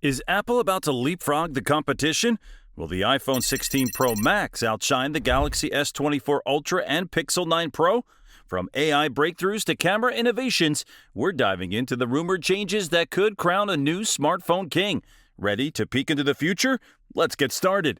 Is Apple about to leapfrog the competition? Will the iPhone 16 Pro Max outshine the Galaxy S24 Ultra and Pixel 9 Pro? From AI breakthroughs to camera innovations, we're diving into the rumored changes that could crown a new smartphone king. Ready to peek into the future? Let's get started.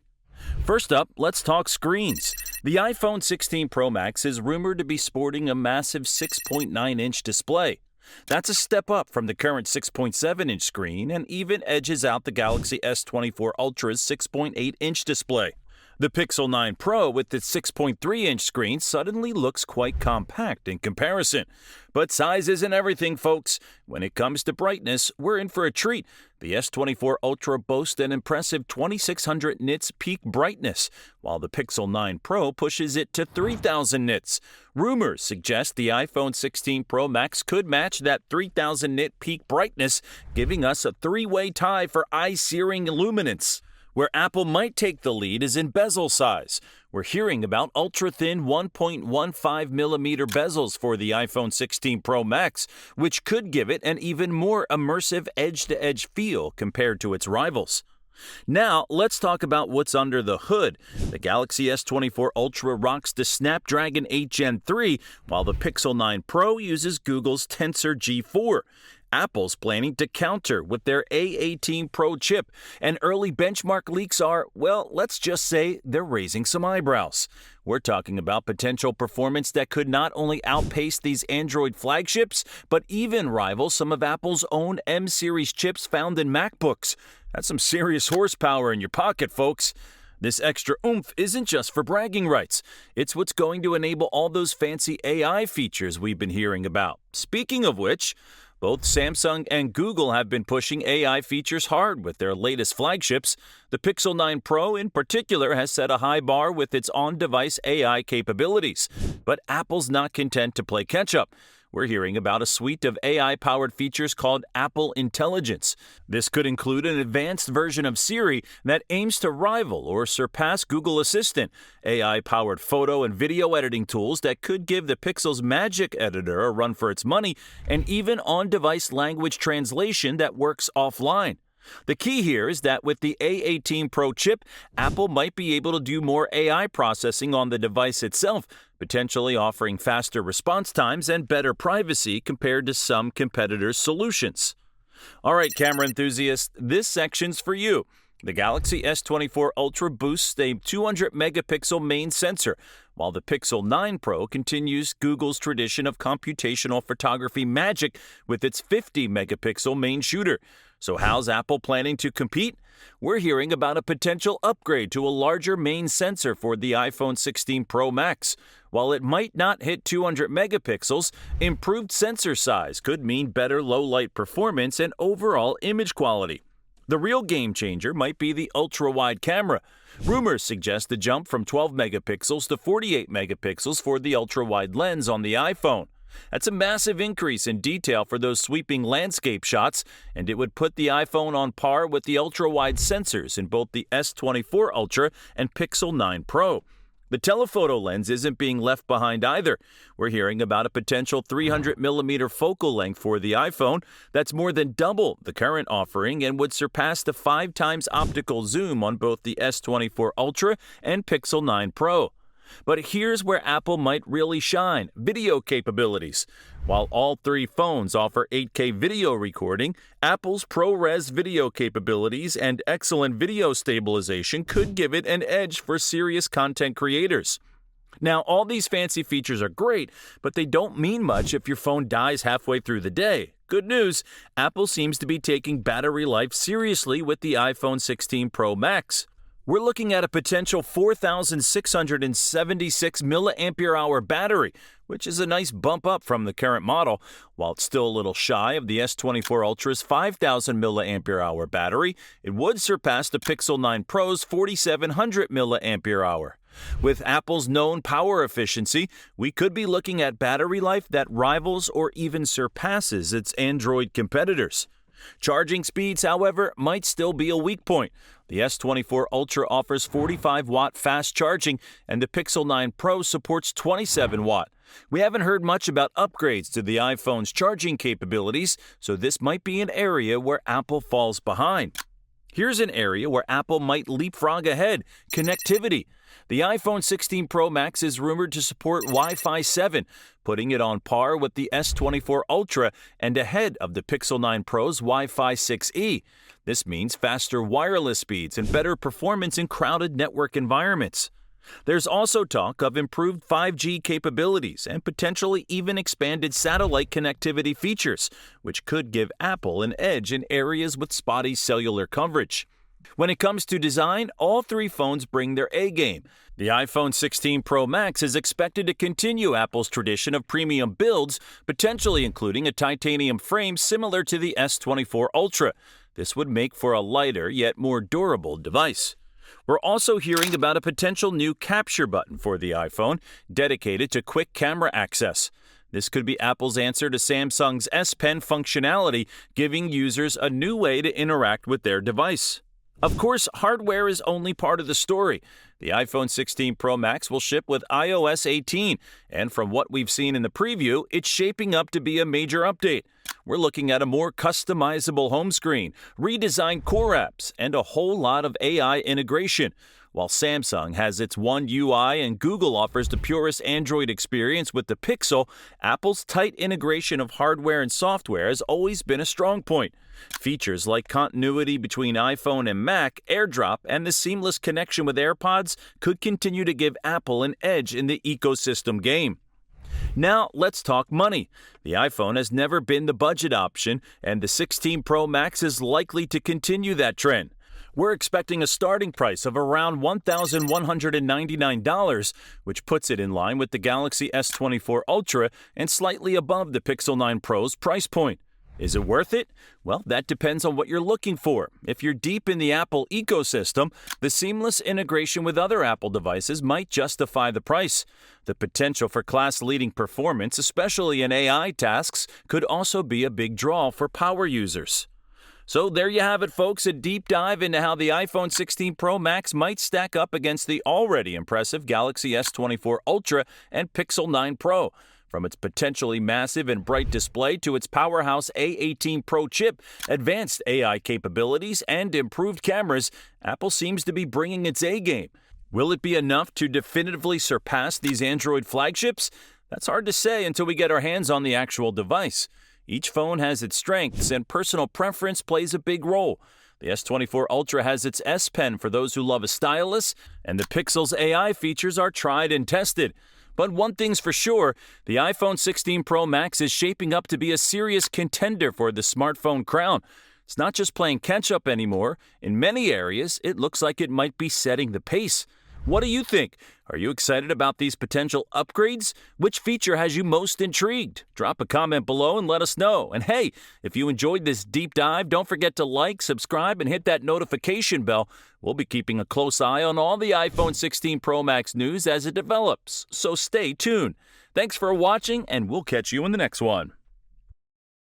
First up, let's talk screens. The iPhone 16 Pro Max is rumored to be sporting a massive 6.9-inch display. That's a step up from the current 6.7-inch screen and even edges out the Galaxy S24 Ultra's 6.8-inch display. The Pixel 9 Pro with its 6.3-inch screen suddenly looks quite compact in comparison. But size isn't everything, folks. When it comes to brightness, we're in for a treat. The S24 Ultra boasts an impressive 2600 nits peak brightness, while the Pixel 9 Pro pushes it to 3000 nits. Rumors suggest the iPhone 16 Pro Max could match that 3000 nit peak brightness, giving us a three-way tie for eye-searing illuminance. Where Apple might take the lead is in bezel size. We're hearing about ultra-thin 1.15mm bezels for the iPhone 16 Pro Max, which could give it an even more immersive edge-to-edge feel compared to its rivals. Now, let's talk about what's under the hood. The Galaxy S24 Ultra rocks the Snapdragon 8 Gen 3, while the Pixel 9 Pro uses Google's Tensor G4. Apple's planning to counter with their A18 Pro chip, and early benchmark leaks are, well, let's just say they're raising some eyebrows. We're talking about potential performance that could not only outpace these Android flagships, but even rival some of Apple's own M-series chips found in MacBooks. That's some serious horsepower in your pocket, folks. This extra oomph isn't just for bragging rights. It's what's going to enable all those fancy AI features we've been hearing about. Speaking of which, both Samsung and Google have been pushing AI features hard with their latest flagships. The Pixel 9 Pro in particular has set a high bar with its on-device AI capabilities. But Apple's not content to play catch-up. We're hearing about a suite of AI-powered features called Apple Intelligence. This could include an advanced version of Siri that aims to rival or surpass Google Assistant, AI-powered photo and video editing tools that could give the Pixel's Magic Editor a run for its money, and even on-device language translation that works offline. The key here is that with the A18 Pro chip, Apple might be able to do more AI processing on the device itself, potentially offering faster response times and better privacy compared to some competitors' solutions. All right, camera enthusiasts, this section's for you. The Galaxy S24 Ultra boasts a 200-megapixel main sensor, while the Pixel 9 Pro continues Google's tradition of computational photography magic with its 50-megapixel main shooter. So how's Apple planning to compete? We're hearing about a potential upgrade to a larger main sensor for the iPhone 16 Pro Max. While it might not hit 200 megapixels, improved sensor size could mean better low-light performance and overall image quality. The real game changer might be the ultra-wide camera. Rumors suggest the jump from 12 megapixels to 48 megapixels for the ultra-wide lens on the iPhone. That's a massive increase in detail for those sweeping landscape shots, and it would put the iPhone on par with the ultra-wide sensors in both the S24 Ultra and Pixel 9 Pro. The telephoto lens isn't being left behind either. We're hearing about a potential 300mm focal length for the iPhone that's more than double the current offering and would surpass the 5 times optical zoom on both the S24 Ultra and Pixel 9 Pro. But here's where Apple might really shine: video capabilities. While all three phones offer 8K video recording, Apple's ProRes video capabilities and excellent video stabilization could give it an edge for serious content creators. Now, all these fancy features are great, but they don't mean much if your phone dies halfway through the day. Good news, Apple seems to be taking battery life seriously with the iPhone 16 Pro Max. We're looking at a potential 4,676 mAh battery, which is a nice bump up from the current model. While it's still a little shy of the S24 Ultra's 5,000 mAh battery, it would surpass the Pixel 9 Pro's 4,700 mAh. With Apple's known power efficiency, we could be looking at battery life that rivals or even surpasses its Android competitors. Charging speeds, however, might still be a weak point. The S24 Ultra offers 45-watt fast charging, and the Pixel 9 Pro supports 27-watt. We haven't heard much about upgrades to the iPhone's charging capabilities, so this might be an area where Apple falls behind. Here's an area where Apple might leapfrog ahead: connectivity. The iPhone 16 Pro Max is rumored to support Wi-Fi 7, putting it on par with the S24 Ultra and ahead of the Pixel 9 Pro's Wi-Fi 6E. This means faster wireless speeds and better performance in crowded network environments. There's also talk of improved 5G capabilities and potentially even expanded satellite connectivity features, which could give Apple an edge in areas with spotty cellular coverage. When it comes to design, all three phones bring their A-game. The iPhone 16 Pro Max is expected to continue Apple's tradition of premium builds, potentially including a titanium frame similar to the S24 Ultra. This would make for a lighter yet more durable device. We're also hearing about a potential new capture button for the iPhone, dedicated to quick camera access. This could be Apple's answer to Samsung's S Pen functionality, giving users a new way to interact with their device. Of course, hardware is only part of the story. The iPhone 16 Pro Max will ship with iOS 18, and from what we've seen in the preview, it's shaping up to be a major update. We're looking at a more customizable home screen, redesigned core apps, and a whole lot of AI integration. While Samsung has its One UI and Google offers the purest Android experience with the Pixel, Apple's tight integration of hardware and software has always been a strong point. Features like continuity between iPhone and Mac, AirDrop, and the seamless connection with AirPods could continue to give Apple an edge in the ecosystem game. Now, let's talk money. The iPhone has never been the budget option, and the 16 Pro Max is likely to continue that trend. We're expecting a starting price of around $1,199, which puts it in line with the Galaxy S24 Ultra and slightly above the Pixel 9 Pro's price point. Is it worth it? Well, that depends on what you're looking for. If you're deep in the Apple ecosystem, the seamless integration with other Apple devices might justify the price. The potential for class-leading performance, especially in AI tasks, could also be a big draw for power users. So there you have it, folks, a deep dive into how the iPhone 16 Pro Max might stack up against the already impressive Galaxy S24 Ultra and Pixel 9 Pro. From its potentially massive and bright display to its powerhouse A18 Pro chip, advanced AI capabilities, and improved cameras, Apple seems to be bringing its A-game. Will it be enough to definitively surpass these Android flagships? That's hard to say until we get our hands on the actual device. Each phone has its strengths, and personal preference plays a big role. The S24 Ultra has its S Pen for those who love a stylus, and the Pixel's AI features are tried and tested. But one thing's for sure, the iPhone 16 Pro Max is shaping up to be a serious contender for the smartphone crown. It's not just playing catch-up anymore. In many areas, it looks like it might be setting the pace. What do you think? Are you excited about these potential upgrades? Which feature has you most intrigued? Drop a comment below and let us know. And hey, if you enjoyed this deep dive, don't forget to like, subscribe, and hit that notification bell. We'll be keeping a close eye on all the iPhone 16 Pro Max news as it develops, so stay tuned. Thanks for watching, and we'll catch you in the next one.